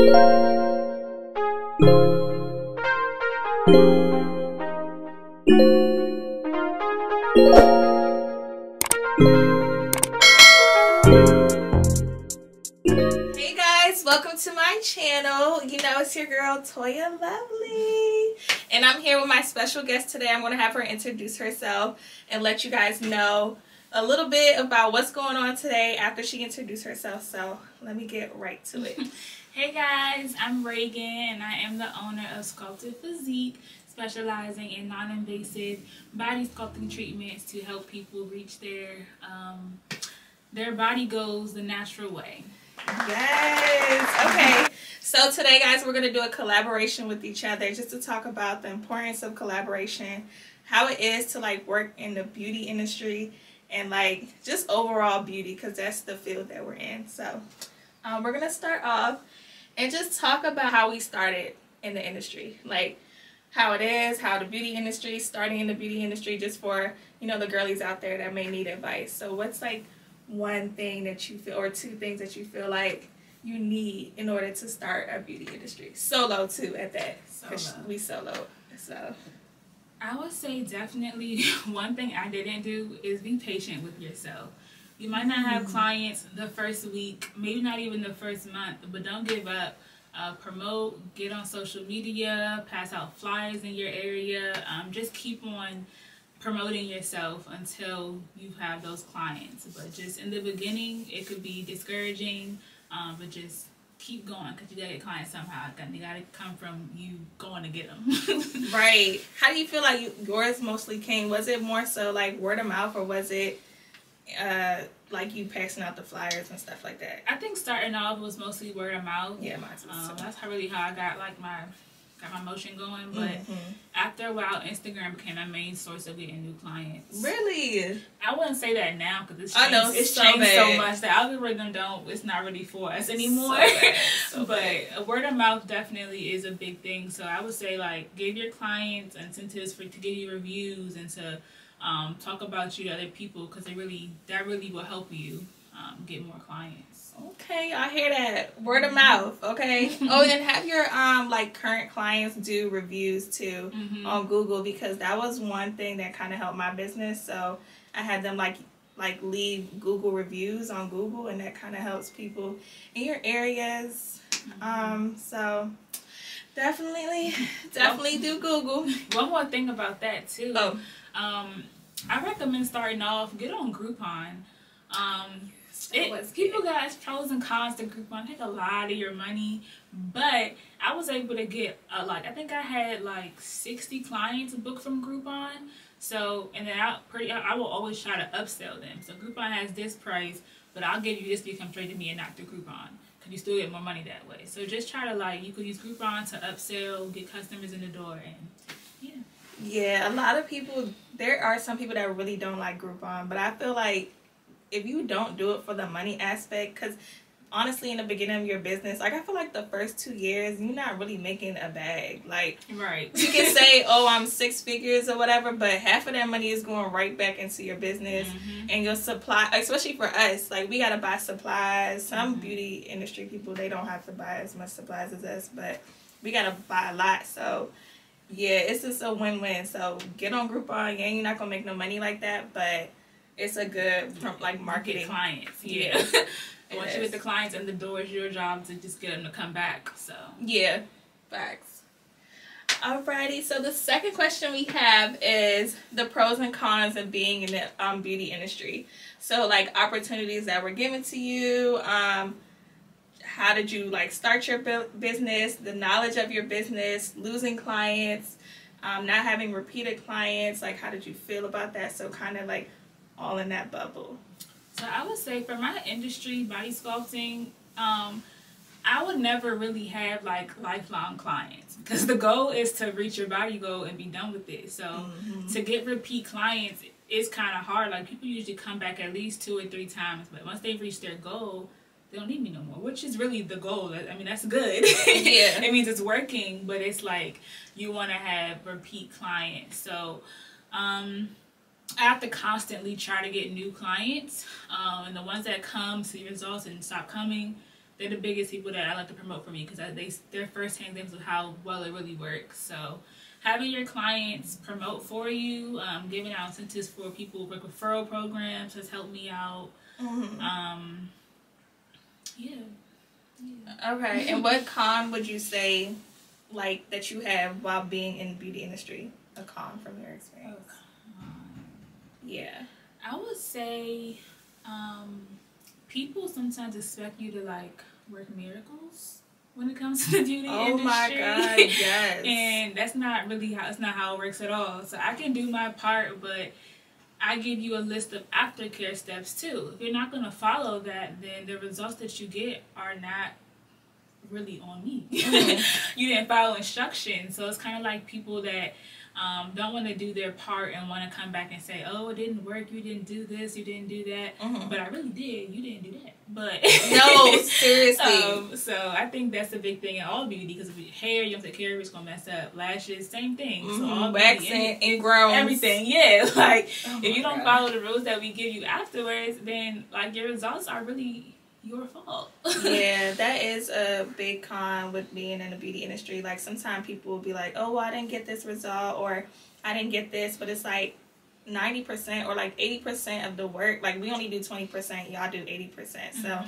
Hey guys, welcome to my channel. You know, it's your girl Toya Lovely, and I'm here with my special guest today. I'm going to have her introduce herself and let you guys know a little bit about what's going on today after she introduces herself. So let me get right to it. Hey guys, I'm Reagan and I am the owner of Sculpted Physique, specializing in non-invasive body sculpting treatments to help people reach their body goals the natural way. Yes. Okay. So today, guys, we're going to do a collaboration with each other just to talk about the importance of collaboration, how it is to like work in the beauty industry, and like just overall beauty, because that's the field that we're in. So we're going to start off and just talk about how we started in the industry, like how it is, how the beauty industry, starting in the beauty industry, just for, you know, the girlies out there that may need advice. So what's like one thing that you feel, or two things that you feel like you need in order to start a beauty industry? Solo too at that. We solo. So I would say definitely one thing I didn't do is be patient with yourself. You might not have clients the first week, maybe not even the first month, but don't give up. Promote, get on social media, pass out flyers in your area. Just keep on promoting yourself until you have those clients. But just in the beginning, it could be discouraging, but just keep going, because you gotta get clients somehow. They gotta come from you going to get them. Right. How do you feel like yours mostly came? Was it more so like word of mouth, or was it like you passing out the flyers and stuff like that? I think starting off was mostly word of mouth. Yeah, mine was too. That's really how I got like my motion going. But after a while, Instagram became my main source of getting new clients. Really? I wouldn't say that now, because it's changed so much. The algorithm it's not really for us anymore. But word of mouth definitely is a big thing. So I would say, like, give your clients incentives to give you reviews and to talk about you to other people, because that really will help you get more clients. Okay, I hear that. Word of mouth. Okay. Oh, and have your like current clients do reviews too on Google, because that was one thing that kind of helped my business. So I had them like leave Google reviews on Google, and that kind of helps people in your areas. So definitely do Google. One more thing about that too. I recommend starting off, get on Groupon. People got pros and cons to Groupon. Take a lot of your money, but I was able to get I think I had like 60 clients booked from Groupon. So, and then I will always try to upsell them. So Groupon has this price, but I'll give you this to come straight to me and not through Groupon, because you still get more money that way. So just try to you could use Groupon to upsell, get customers in the door, and yeah. Yeah, a lot of people, there are some people that really don't like Groupon, but I feel like if you don't do it for the money aspect, because honestly, in the beginning of your business, like, I feel like the first 2 years, you're not really making a bag. Like, right. You can say, oh, I'm 6 figures or whatever, but half of that money is going right back into your business and your supply, especially for us. Like, we got to buy supplies. Some beauty industry people, they don't have to buy as much supplies as us, but we got to buy a lot. So yeah, it's just a win-win. So get on Groupon. Yeah, you're not gonna make no money like that, but it's a good marketing. Get clients. Yeah. Once you get the clients in the door, it's your job to just get them to come back. So yeah, facts. Alrighty. So the second question we have is the pros and cons of being in the beauty industry. So like opportunities that were given to you. How did you start your business, the knowledge of your business, losing clients, not having repeated clients, like how did you feel about that? So kind of like all in that bubble. So I would say for my industry, body sculpting, I would never really have lifelong clients, because the goal is to reach your body goal and be done with it. So to get repeat clients is kind of hard. Like, people usually come back at least 2 or 3 times, but once they've reached their goal, they don't need me no more, which is really the goal. I mean, that's good. Yeah. It means it's working, but it's like you want to have repeat clients. So I have to constantly try to get new clients, and the ones that come see results and stop coming, they're the biggest people that I like to promote for me because they're first-hand things of how well it really works. So having your clients promote for you, giving out incentives for people with referral programs has helped me out. Yeah. Okay, and what con would you say, like, that you have while being in the beauty industry? A con from your experience. Yeah. I would say people sometimes expect you to, like, work miracles when it comes to the beauty industry. Oh my God, yes. And that's not really how it works at all. So I can do my part, but I give you a list of aftercare steps too. If you're not going to follow that, then the results that you get are not really on me. You didn't follow instructions. So it's kind of like people that don't want to do their part and want to come back and say, oh, it didn't work, you didn't do this, you didn't do that. But I really did. You didn't do that. But no, seriously. So I think that's a big thing in all beauty, because if your hair, you don't take care of it, it's going to mess up. Lashes, same thing. So all waxing, ingrowns. Everything, yeah. Like, if you don't follow the rules that we give you afterwards, then, like, your results are really your fault. Yeah, that is a big con with being in the beauty industry. Like, sometimes people will be like, oh, well, I didn't get this result, or I didn't get this, but it's like 90% or like 80% of the work. Like, we only do 20%, y'all do 80%. So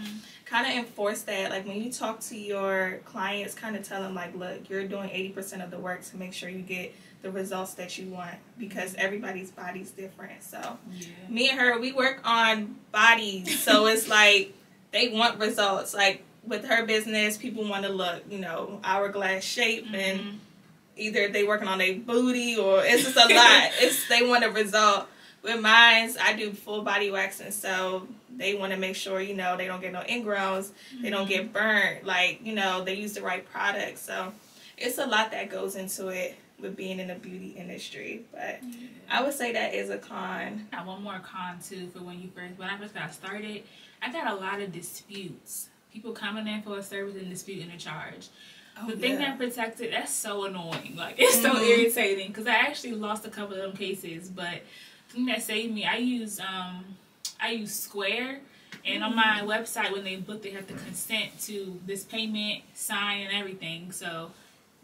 kind of enforce that. Like, when you talk to your clients, kind of tell them, like, look, you're doing 80% of the work to make sure you get the results that you want, because everybody's body's different. So me and her, we work on bodies. So it's like, they want results. Like, with her business, people want to look, you know, hourglass shape, and either they working on their booty, or it's just a lot. They want a result. With mine, I do full body waxing, so they want to make sure, you know, they don't get no ingrowns, they don't get burnt, like, you know, they use the right products. So it's a lot that goes into it with being in the beauty industry. But I would say that is a con. I got one more con too for when I first got started. I got a lot of disputes. People coming in for a service and disputing a charge. The thing that protected, that's so annoying. Like, it's so irritating, because I actually lost a couple of them cases. But the thing that saved me, I use Square, and on my website, when they book, they have to consent to this payment, sign, and everything. So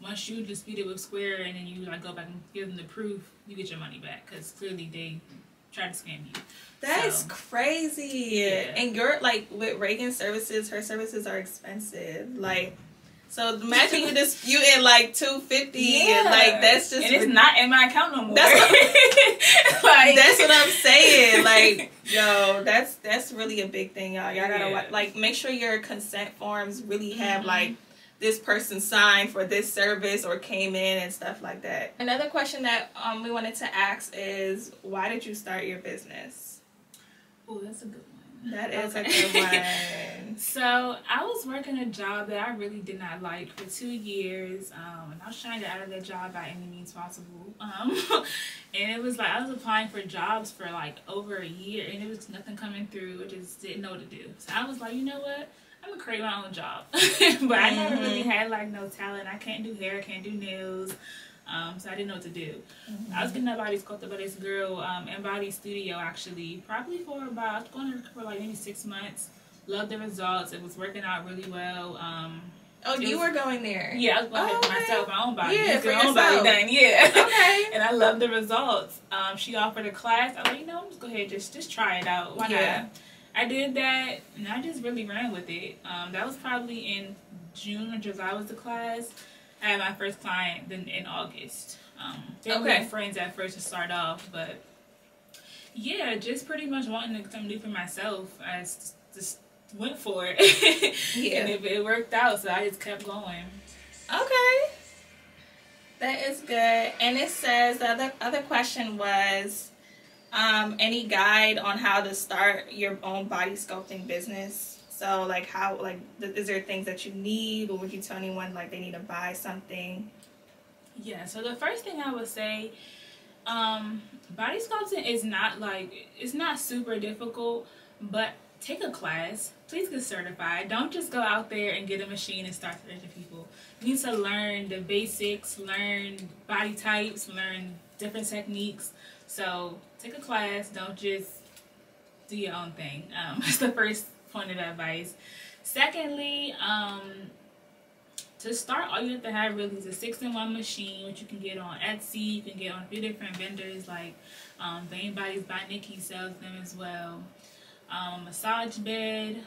once you dispute it with Square, and then you, like, go back and give them the proof, you get your money back, because clearly they try to scam you. That's crazy. Yeah. And you're, like, with Reagan's services, her services are expensive. Like, so imagine you disputing like $250. And, like, that's just, and it's not in my account no more. That's what I'm saying. Like, yo, that's really a big thing, y'all. Y'all gotta, like, make sure your consent forms really have like this person signed for this service or came in and stuff like that. Another question that we wanted to ask is, why did you start your business? Oh, that's a good one. That is a good one. So I was working a job that I really did not like for 2 years, and I was trying to get out of that job by any means possible. And it was like I was applying for jobs for like over a year, and there was nothing coming through. I just didn't know what to do. So I was like, you know what? I'm gonna create my own job. But I never really had like no talent. I can't do hair, I can't do nails. So I didn't know what to do. I was getting that body sculpted by this girl in Body Studio, actually, probably for about, I was going there for like maybe 6 months. Loved the results. It was working out really well. You were going there? Yeah, I was going there for myself, my own body. Yeah, for your own yourself. body done, yeah. Okay. And I loved the results. She offered a class. I was like, you know, just go ahead, just try it out. Why not? I did that, and I just really ran with it. That was probably in June or July was the class. I had my first client then in August. They were friends at first to start off, but yeah, just pretty much wanting to something new for myself. I just went for it. And it worked out, so I just kept going. Okay. That is good. And it says, the other question was, any guide on how to start your own body sculpting business? So, like, how, like, is there things that you need, or would you tell anyone, like, they need to buy something? Yeah, so the first thing I would say, body sculpting is not, like, it's not super difficult, but take a class. Please get certified. Don't just go out there and get a machine and start training people. You need to learn the basics, learn body types, learn different techniques. So, take a class. Don't just do your own thing. That's the first point of advice. Secondly, to start, all you have to have really is a 6-in-1 machine, which you can get on Etsy. You can get on a few different vendors, like Vein Bodies by Nikki sells them as well. Massage bed.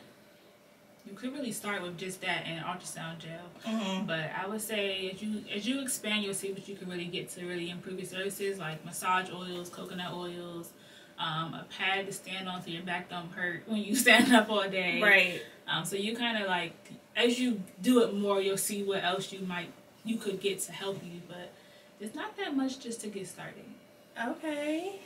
You could really start with just that and ultrasound gel. But I would say as you expand, you'll see what you can really get to really improve your services, like massage oils, coconut oils, a pad to stand on so your back don't hurt when you stand up all day. Right. So you kind of like, as you do it more, you'll see what else you could get to help you. But there's not that much just to get started. Okay.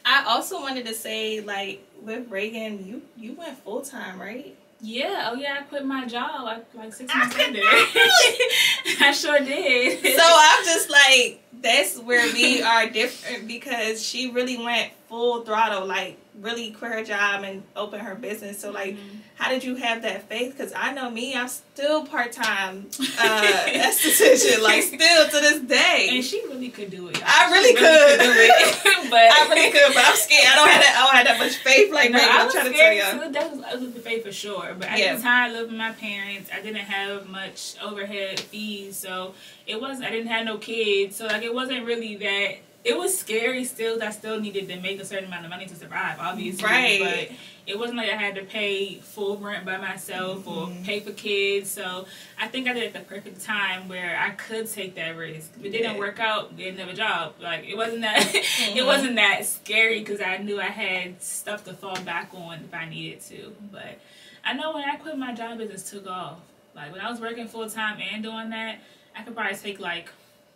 I also wanted to say, like, with Reagan, you went full time, right? Yeah. Oh yeah, I quit my job like 6 months later. I sure did. So I'm just like, that's where we are different, because she really went full throttle, like really quit her job and open her business. So like, how did you have that faith? Because I know me, I'm still part-time esthetician, like still to this day. And she really could do it. I really could do it. But I really could, but I'm scared. I don't have that much faith. Like, no, I'm trying to tell you. That was the faith for sure. But at the time, I lived with my parents. I didn't have much overhead fees, so I didn't have no kids, so like it wasn't really that. It was scary still. I still needed to make a certain amount of money to survive, obviously. Right. But it wasn't like I had to pay full rent by myself or pay for kids. So I think I did it at the perfect time where I could take that risk. If it didn't work out, get another job. Like, it wasn't that it wasn't that scary, because I knew I had stuff to fall back on if I needed to. But I know when I quit my job, business took off. Like, when I was working full time and doing that, I could probably take like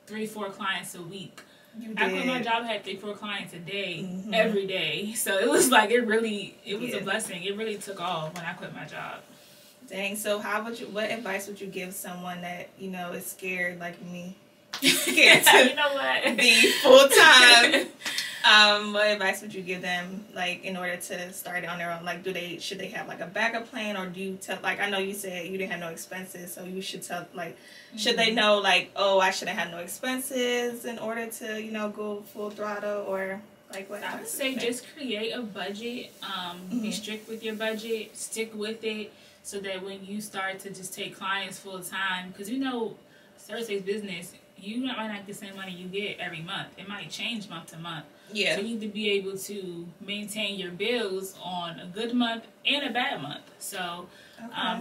3-4 clients a week. I quit my job, I had 3-4 clients a day, every day. So it was like, it was a blessing. It really took off when I quit my job. Dang. So what advice would you give someone that, is scared like me? Scared to you know what? be full time. What advice would you give them, like, in order to start it on their own? Like, should they have like a backup plan, or do you tell, like, I know you said you didn't have no expenses, so you should tell, like, should they know, like, oh, I shouldn't have no expenses in order to, go full throttle, or like what? I would say just create a budget. Be strict with your budget, stick with it, so that when you start to just take clients full time, because Thursday's business, you might not get the same money you get every month. It might change month to month. Yeah. So you need to be able to maintain your bills on a good month and a bad month. So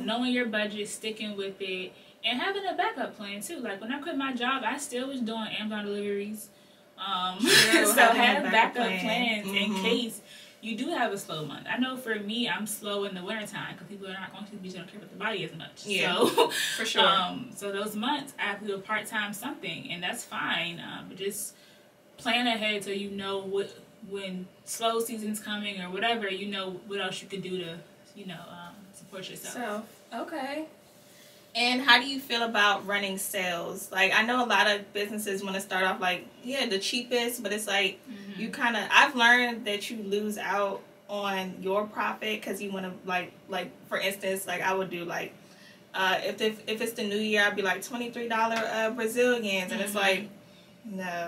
knowing your budget, sticking with it, and having a backup plan too. Like, when I quit my job, I still was doing Amazon deliveries. So have backup plans in case you do have a slow month. I know for me, I'm slow in the wintertime because people are not going to be don't care about the body as much. Yeah, so, for sure. So those months, I have to do a part-time something, and that's fine. But just plan ahead so you know when slow season's coming or whatever, what else you can do to, support yourself. So, okay. And how do you feel about running sales? Like, I know a lot of businesses want to start off like, the cheapest, but it's like you kind of, I've learned that you lose out on your profit because you want to like for instance, like I would do like, if it's the new year, I'd be like $23 Brazilians, and it's like, no,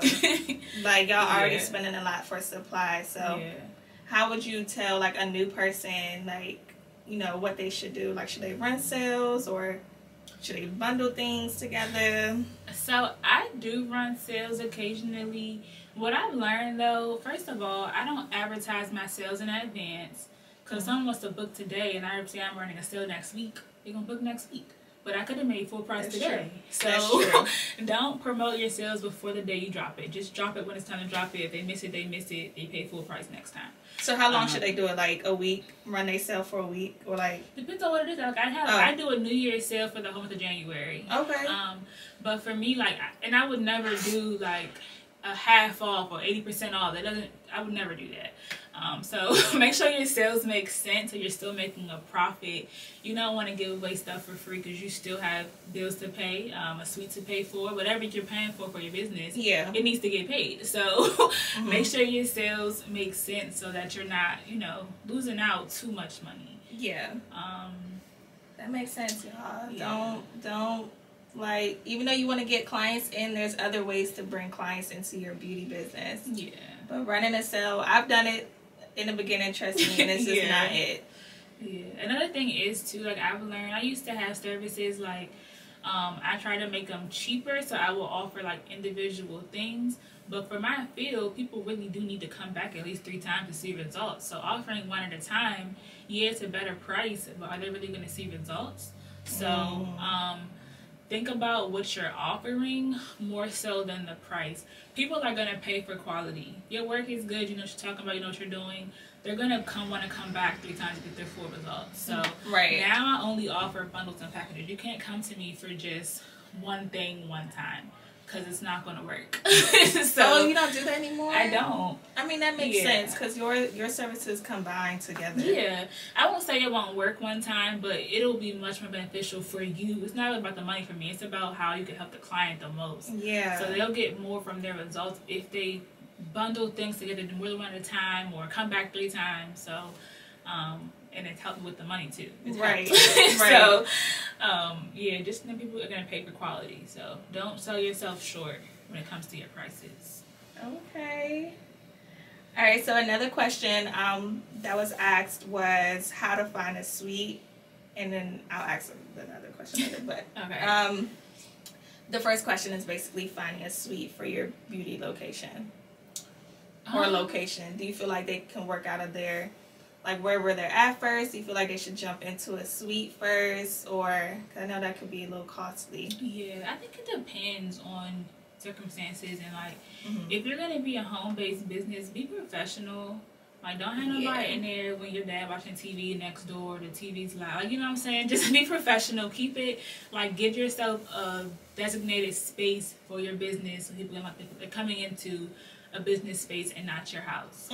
like y'all already spending a lot for supply. So how would you tell like a new person, like, what they should do? Like, should they run sales, or should they bundle things together? So I do run sales occasionally. What I've learned though, first of all, I don't advertise my sales in advance, because someone wants to book today and I say I'm running a sale next week, they're going to book next week. But I could have made full price today. So don't promote your sales before the day you drop it. Just drop it when it's time to drop it. If they miss it, they miss it. They pay full price next time. So how long should they do it? Like a week? Run they sale for a week? Or like... Depends on what it is. Like I do a New Year's sale for the whole month of January. Okay. But for me, like, and I would never do like a half off or 80% off. I would never do that. So make sure your sales make sense, so you're still making a profit. You don't want to give away stuff for free because you still have bills to pay, a suite to pay for, whatever you're paying for your business. Yeah, it needs to get paid. So make sure your sales make sense so that you're not, losing out too much money. Yeah. That makes sense, y'all. Yeah. Don't like, even though you want to get clients in, there's other ways to bring clients into your beauty business. Yeah. But running a sale, I've done it in the beginning, trust me, and it's just not it. Yeah. Another thing is too, like I've learned, I used to have services like I try to make them cheaper, so I will offer like individual things. But for my field, people really do need to come back at least 3 times to see results. So offering one at a time, yeah, it's a better price, but are they really going to see results? So think about what you're offering more so than the price. People are going to pay for quality. Your work is good, you know what you're talking about, you know what you're doing. They're going to want to come back 3 times to get their full results. So now I only offer bundles and packages. You can't come to me for just one thing one time, because it's not going to work. So you don't do that anymore? I don't. I mean, that makes sense, because your services combine together. Yeah. I won't say it won't work one time, but it'll be much more beneficial for you. It's not about the money for me. It's about how you can help the client the most. Yeah. So they'll get more from their results if they bundle things together more than one at a time or come back 3 times. So, and it's helping with the money too. Right. So, yeah, just know people are going to pay for quality. So don't sell yourself short when it comes to your prices. Okay. All right. So another question that was asked was how to find a suite, and then I'll ask another question later. But okay. The first question is basically finding a suite for your beauty location or location. Do you feel like they can work out of their, like where they're at first? Do you feel like they should jump into a suite first, or 'cause I know that could be a little costly? Yeah, I think it depends on circumstances, and like if you're gonna be a home-based business, be professional. Like, don't have nobody in there when your dad watching TV next door, the TV's loud. Like, you know what I'm saying? Just be professional. Keep it, like, give yourself a designated space for your business, so people can, like, they're coming into a business space and not your house.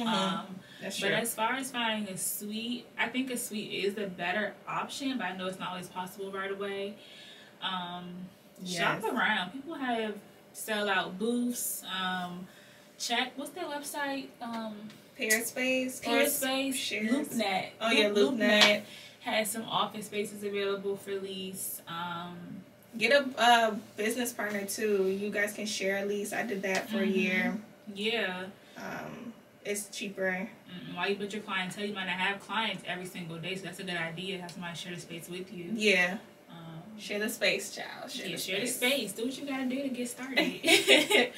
That's true. But as far as finding a suite, I think a suite is the better option, but I know it's not always possible right away. Shop around. People have sell-out booths. Check, what's their website? Peerspace, LoopNet. Oh yeah, LoopNet has some office spaces available for lease. Get a business partner too. You guys can share a lease. I did that for a year. Yeah. It's cheaper. While you build your clientele, you might not have clients every single day, so that's a good idea. Have somebody share the space with you. Yeah. Share the space, child. Share the space. Do what you gotta do to get started.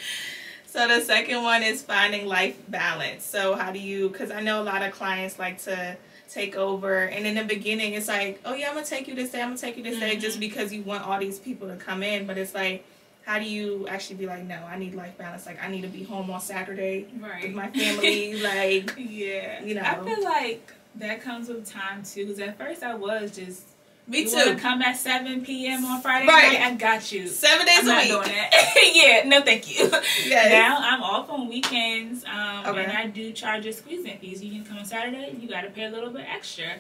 So the second one is finding life balance. So how do you, because I know a lot of clients like to take over, and in the beginning it's like, oh yeah, I'm going to take you this day, I'm going to take you this day, just because you want all these people to come in. But it's like, how do you actually be like, no, I need life balance. Like, I need to be home on Saturday with my family. Like, yeah. You know. I feel like that comes with time too, because at first I was just, me you too. Want to come at 7 p.m. on Friday night? I got you. 7 days a week. I'm not doing that. Yeah, no thank you. Yes. Now I'm off on weekends, and I do charge a squeeze-in fee. So you can come on Saturday, you got to pay a little bit extra.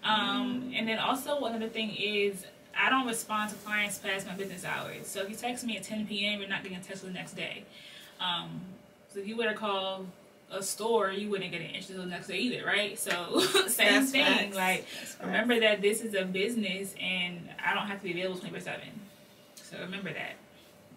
And then also another thing is, I don't respond to clients past my business hours. So if you text me at 10 p.m., you're not getting a text the next day. So if you were to call a store, you wouldn't get an answer the next day either, right? So same thing. Facts. Like, remember that this is a business and I don't have to be available 24/7. So remember that.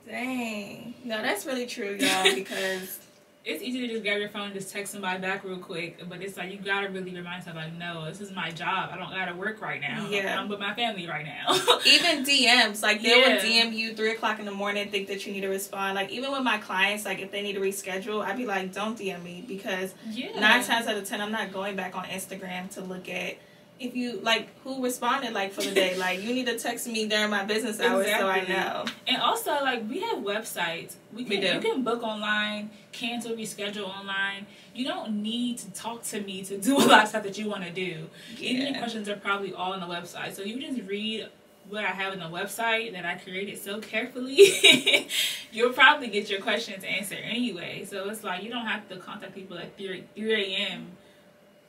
Dang. No, that's really true, y'all, because it's easy to just grab your phone and just text somebody back real quick, but it's like you gotta really remind yourself, like, no, this is my job. I don't gotta work right now. Yeah. I'm with my family right now. Even DMs, like they would DM you 3 o'clock in the morning, think that you need to respond. Like even with my clients, like if they need to reschedule, I'd be like, don't DM me, because 9 times out of 10, I'm not going back on Instagram to look at if you like who responded like for the day. Like you need to text me during my business hours so I know. And also, like, we have websites. You can book online, cancel, reschedule online. You don't need to talk to me to do a lot of stuff that you want to do. Even the questions are probably all on the website. So you just read what I have on the website that I created so carefully. You'll probably get your questions answered anyway. So it's like you don't have to contact people at 3 a.m.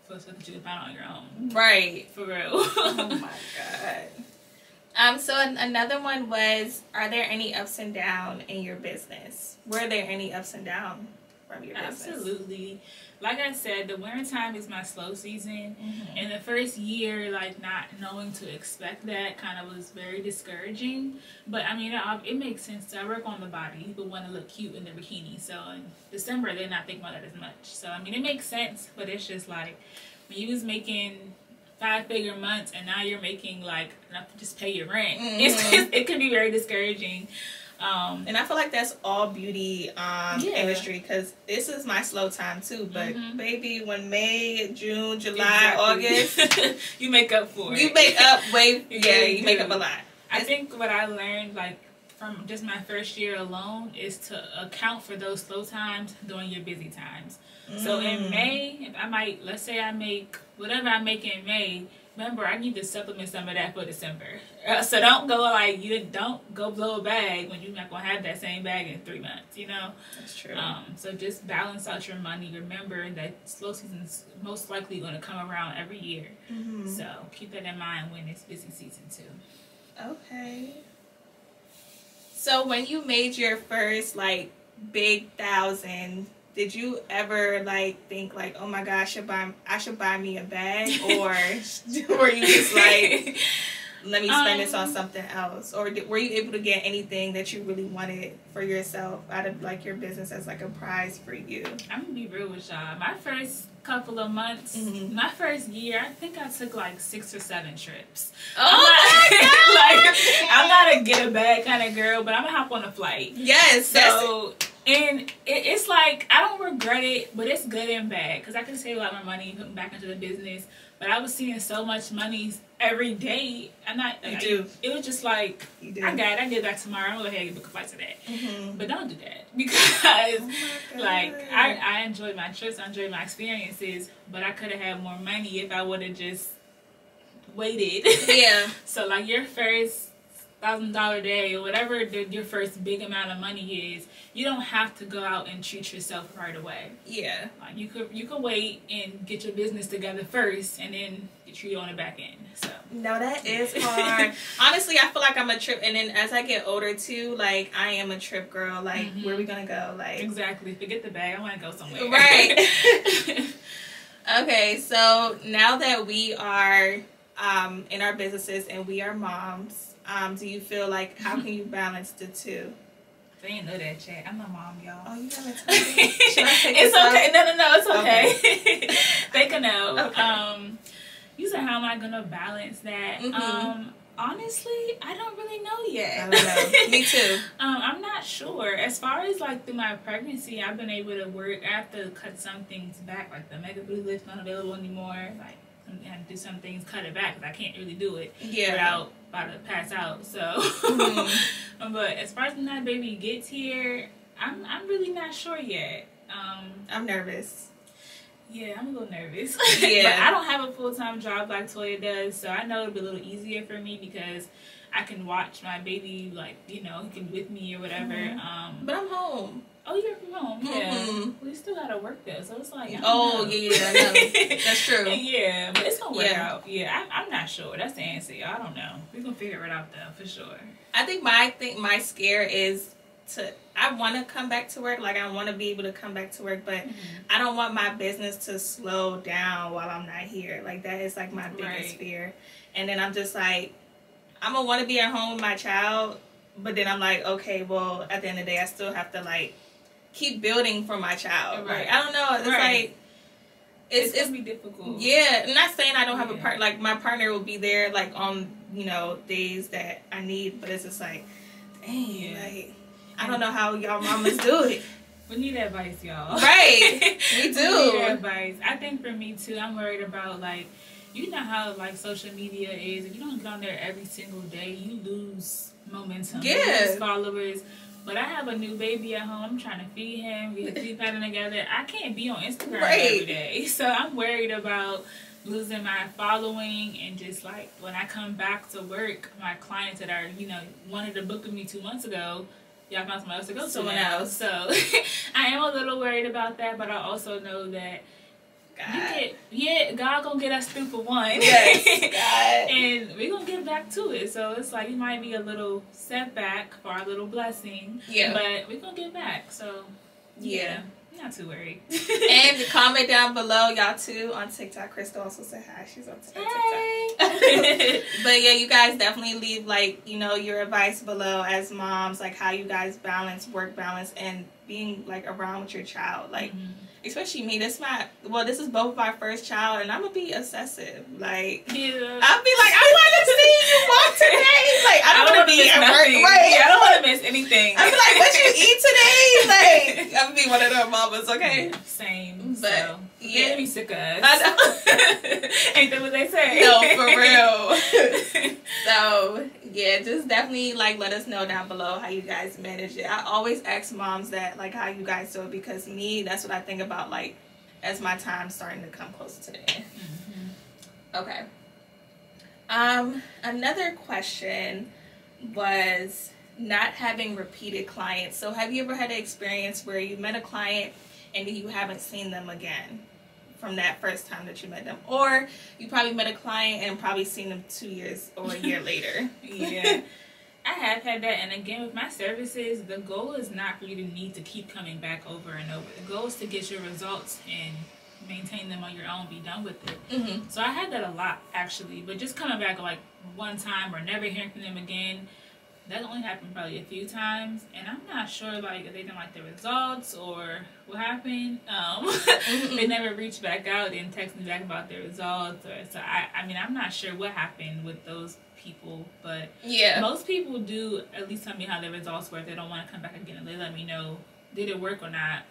for stuff that you can find on your own. Right. For real. Oh my God. So another one was, are there any ups and downs in your business? Were there any ups and downs from your business? Absolutely. Like I said, the winter time is my slow season. And the first year, like, not knowing to expect that kind of was very discouraging. But, I mean, it makes sense. I work on the body. People want to look cute in their bikini. So, in December, they're not thinking about that as much. So, I mean, it makes sense. But it's just, like, when you was making 5-figure months, and now you're making like enough to just pay your rent. It can be very discouraging. And I feel like that's all beauty industry, because this is my slow time too. But baby, when May, June, July, August, you make up for it. You make up you make up a lot. I think what I learned, like, from just my first year alone, is to account for those slow times during your busy times. So in May, if let's say I make whatever I make in May, remember, I need to supplement some of that for December. So don't go blow a bag when you're not going to have that same bag in 3 months, you know? That's true. So just balance out your money. Remember that slow season's most likely going to come around every year. So keep that in mind when it's busy season too. Okay. So when you made your first, like, big 1,000, did you ever, like, think, like, oh my gosh, I should buy me a bag? Or were you just like, let me spend this on something else? Or were you able to get anything that you really wanted for yourself out of, like, your business as, like, a prize for you? I'm going to be real with y'all. My first couple of months, my first year, I think I took, like, 6 or 7 trips. I'm not a get a bag kind of girl, but I'm going to hop on a flight. Yes. So... And it's like, I don't regret it, but it's good and bad, because I could save a lot more money putting back into the business. But I was seeing so much money every day. It was just like, I get back tomorrow. I'm going to go ahead and book a flight to that. But don't do that, because like, I enjoyed my trips, I enjoyed my experiences, but I could have had more money if I would have just waited. Yeah. So like, your first $1,000 day or whatever your first big amount of money is, you don't have to go out and treat yourself right away. Yeah. Like, you could wait and get your business together first, and then get treated on the back end. So no, that is hard. Honestly, I feel like I'm a trip, and then as I get older too, like, I am a trip girl. Like, where are we gonna go? Like, exactly. Forget the bag. I want to go somewhere. Right. Okay, so now that we are in our businesses and we are moms, do you feel like, how can you balance the two? They didn't know that, chat. I'm a mom, y'all. Oh, you gotta tell me. Should I take It's okay. No, it's okay. Okay. They can know. Okay. You said, how am I gonna balance that? Honestly, I don't really know yet. I don't know. Me too. I'm not sure. As far as, like, through my pregnancy, I've been able to work. I have to cut some things back, like the Mega Blue Lift not available anymore. Like, I have to do some things, cut it back, because I can't really do it without about to pass out. So, but as far as when that baby gets here, I'm really not sure yet. I'm nervous. Yeah, I'm a little nervous. Yeah. But I don't have a full-time job like Toya does, so I know it'll be a little easier for me, because I can watch my baby, like, you know, he can with me or whatever. But I'm home. Oh, you're from home, yeah. Well, you still gotta work though, so it's like, I know. I know. That's true. Yeah, but it's gonna work out. Yeah, I'm not sure. That's the answer. I don't know. We're gonna figure it out though, for sure. I think my scare is I want to come back to work. Like, I want to be able to come back to work, but I don't want my business to slow down while I'm not here. Like, that is, like, my biggest fear. And then I'm just like, I'm gonna want to be at home with my child, but then I'm like, okay, well, at the end of the day, I still have to, like, keep building for my child. Right. Like, I don't know. It's like, it's gonna be difficult. Yeah. I'm not saying I don't have a partner. Like, my partner will be there, like, on, you know, days that I need, but it's just like, dang, like, I don't know how y'all mamas do it. We need advice, y'all. Right. We do. We need advice. I think for me too, I'm worried about, like, you know how, like, social media is. If you don't get on there every single day, you lose momentum. You lose followers. But I have a new baby at home. I'm trying to feed him, get a feed pattern together. I can't be on Instagram every day. So I'm worried about losing my following, and just, like, when I come back to work, my clients that are, you know, wanted to book with me 2 months ago, y'all found someone else to go to now. So I am a little worried about that, but I also know that God gonna get us through for one. Yes, God. And we're gonna get back to it. So it's like, it might be a little setback for our little blessing. Yeah. But we're gonna get back. So yeah. Not too worried. And comment down below, y'all too, on TikTok. Crystal also said hi. She's on TikTok. But yeah, you guys definitely leave, like, you know, your advice below as moms, like, how you guys balance work balance and being, like, around with your child. Like, especially me. This is both of our first child, and I'm gonna be obsessive. Like, yeah. I'll be like, I want to see you walk today. Like, I don't want to be at work. Right? Yeah, I don't want to miss anything. I'll be like, what you eat today? Like, I'm gonna be one of them mamas. Okay. Same. But so, yeah, be sick of us. I know. Ain't that what they say? No, for real. So yeah, just definitely like let us know down below how you guys manage it. I always ask moms that, like, how you guys do it, because me, that's what I think about, like, as my time starting to come closer to the end. Okay. Another question was not having repeated clients. So have you ever had an experience where you met a client and you haven't seen them again from that first time that you met them? Or you probably met a client and probably seen them 2 years or a year later? Yeah. I have had that, and again, with my services, the goal is not for you to need to keep coming back over and over. The goal is to get your results and maintain them on your own, be done with it. So I had that a lot, actually, but just coming back like one time or never hearing from them again, that only happened probably a few times, and I'm not sure, like, if they didn't like the results or what happened. They never reached back out and texted me back about their results, or so I mean, I'm not sure what happened with those people, but yeah, most people do at least tell me how their results were. If they don't want to come back again, and they let me know did it work or not.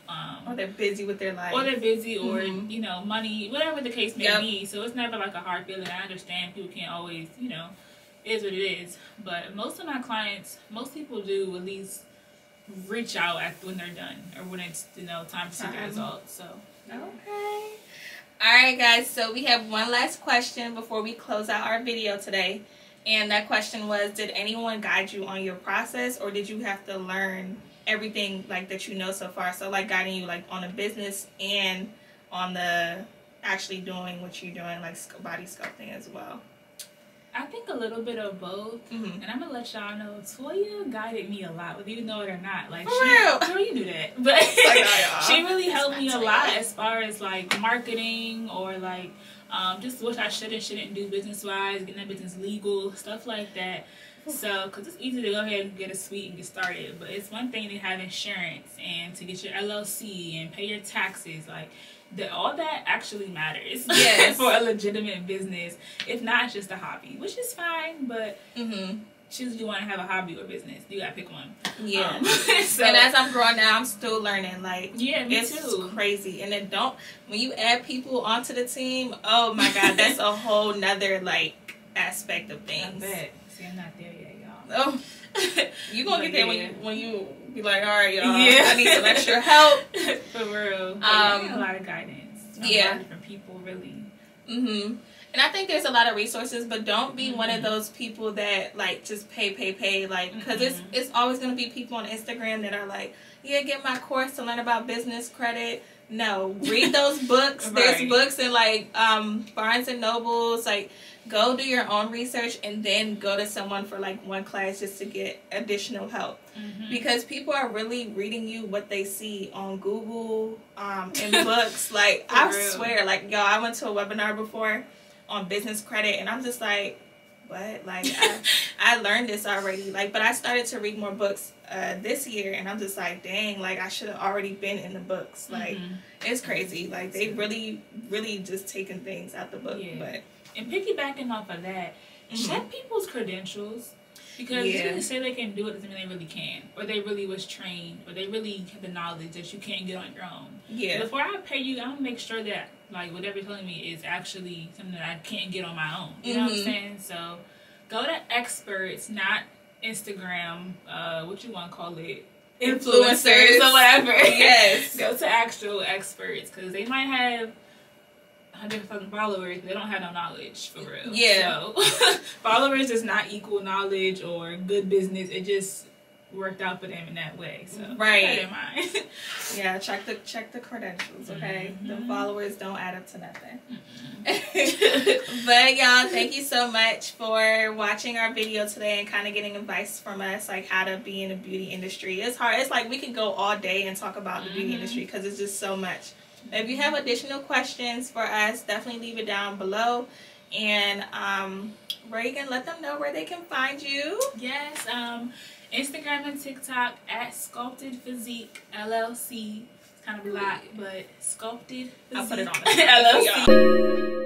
Or they're busy with their life. Or they're busy, or you know, money, whatever the case may be. So it's never like a hard feeling. I understand people can't always, you know, it is what it is. But most of my clients, most people do at least reach out when they're done, or when it's, you know, time to see the results. So okay. Alright guys, so we have one last question before we close out our video today. And that question was, did anyone guide you on your process, or did you have to learn everything like that you know so far? So like guiding you like on a business and on the actually doing what you're doing, like body sculpting as well. I think a little bit of both. And I'm gonna let y'all know, Toya guided me a lot, whether you know it or not. Like, girl, you knew that, but she really helped me a lot as far as like marketing, or like just what I should and shouldn't do business wise, getting that business legal, stuff like that. So, because it's easy to go ahead and get a suite and get started, but it's one thing to have insurance and to get your LLC and pay your taxes. Like, all that actually matters for a legitimate business. If not, it's just a hobby, which is fine, but choose you want to have a hobby or business. You got to pick one. Yeah. So, and as I'm growing now, I'm still learning. Like, me it's too. Crazy. And then when you add people onto the team, oh my God, that's a whole nother, like, aspect of things. I bet. See, I'm not there yet, y'all. Oh, you gonna get there when you be like, all right, y'all, I need some extra help. For real. I get a lot of guidance. A lot of different people, really. And I think there's a lot of resources, but don't be one of those people that like just pay, like, because it's always gonna be people on Instagram that are like, yeah, get my course to learn about business credit. No, read those books. There's books in like Barnes and Nobles. Like, go do your own research and then go to someone for like one class just to get additional help. Because people are really reading you what they see on Google, in books. Like, I swear, like, y'all, I went to a webinar before on business credit, and I'm just like, what? Like, I learned this already. Like, but I started to read more books this year, and I'm just like, dang, like, I should have already been in the books. Like, it's crazy. Like, they really, really just taking things out the book. But and piggybacking off of that, check people's credentials. Because just because they say they can do it doesn't mean they really can. Or they really was trained. Or they really have the knowledge that you can't get on your own. Yeah. Before I pay you, I'm going to make sure that, like, whatever you're telling me is actually something that I can't get on my own. You know what I'm saying? So, go to experts, not Instagram, what you want to call it? Influencers or whatever. Yes. Go to actual experts. Because they might have 100,000 followers, they don't have no knowledge, for real. Yeah. So, followers does not equal knowledge or good business. It just worked out for them in that way. So, keep that in mind. Yeah, check the credentials, okay? The followers don't add up to nothing. But y'all, thank you so much for watching our video today and kind of getting advice from us, like how to be in the beauty industry. It's hard. It's like we could go all day and talk about the beauty industry because it's just so much. If you have additional questions for us, definitely leave it down below. And Reagan, let them know where they can find you. Yes, Instagram and TikTok at Sculpted Physique LLC. kind of a lot, but Sculpted Physique I'll put it on LLC.